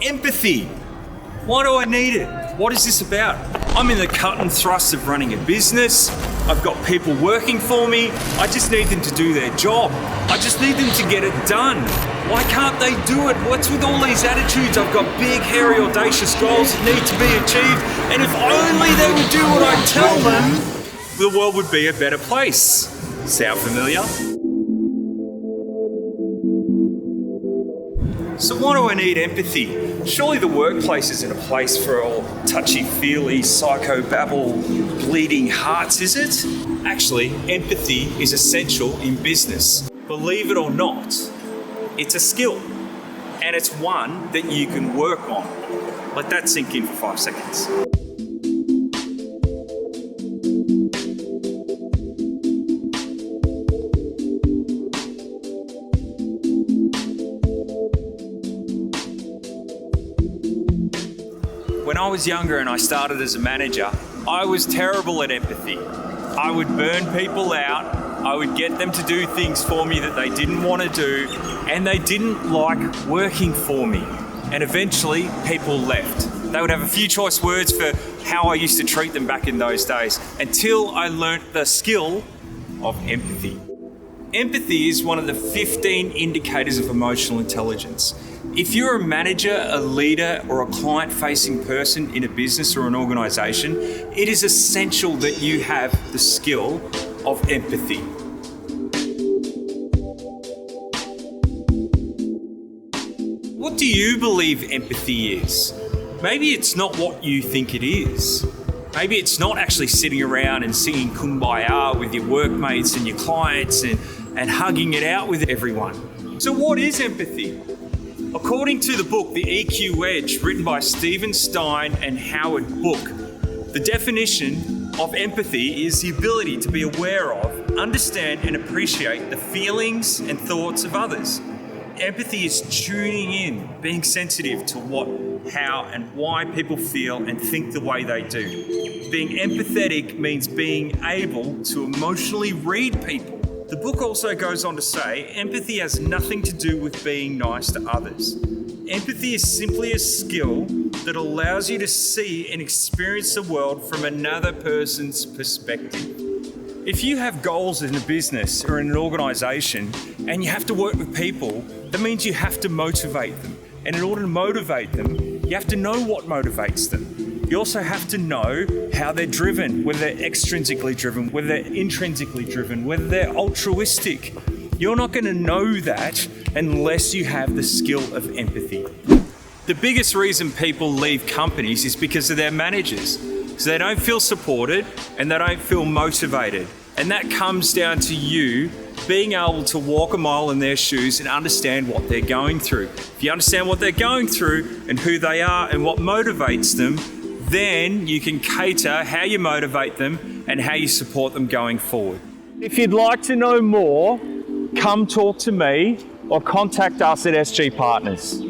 Empathy. Why do I need it? What is this about? I'm in the cut and thrust of running a business. I've got people working for me. I just need them to do their job. I just need them to get it done. Why can't they do it? What's with all these attitudes? I've got big, hairy, audacious goals that need to be achieved. And if only they would do what I tell them, the world would be a better place. Sound familiar? So why do I need empathy? Surely the workplace isn't a place for all touchy-feely, psychobabble, bleeding hearts, is it? Actually, empathy is essential in business. Believe it or not, it's a skill. And it's one that you can work on. Let that sink in for 5 seconds. When I was younger and I started as a manager, I was terrible at empathy. I would burn people out, I would get them to do things for me that they didn't want to do, and they didn't like working for me. And eventually, people left. They would have a few choice words for how I used to treat them back in those days, until I learnt the skill of empathy. Empathy is one of the 15 indicators of emotional intelligence. If you're a manager, a leader, or a client-facing person in a business or an organisation, it is essential that you have the skill of empathy. What do you believe empathy is? Maybe it's not what you think it is. Maybe it's not actually sitting around and singing Kumbaya with your workmates and your clients and hugging it out with everyone. So what is empathy? According to the book, The EQ Edge, written by Stephen Stein and Howard Book, the definition of empathy is the ability to be aware of, understand and appreciate the feelings and thoughts of others. Empathy is tuning in, being sensitive to what, how and why people feel and think the way they do. Being empathetic means being able to emotionally read people. The book also goes on to say, empathy has nothing to do with being nice to others. Empathy is simply a skill that allows you to see and experience the world from another person's perspective. If you have goals in a business or in an organisation and you have to work with people, that means you have to motivate them. And in order to motivate them, you have to know what motivates them. You also have to know how they're driven, whether they're extrinsically driven, whether they're intrinsically driven, whether they're altruistic. You're not going to know that unless you have the skill of empathy. The biggest reason people leave companies is because of their managers. So they don't feel supported and they don't feel motivated. And that comes down to you being able to walk a mile in their shoes and understand what they're going through. If you understand what they're going through and who they are and what motivates them, then you can cater how you motivate them and how you support them going forward. If you'd like to know more, come talk to me or contact us at SG Partners.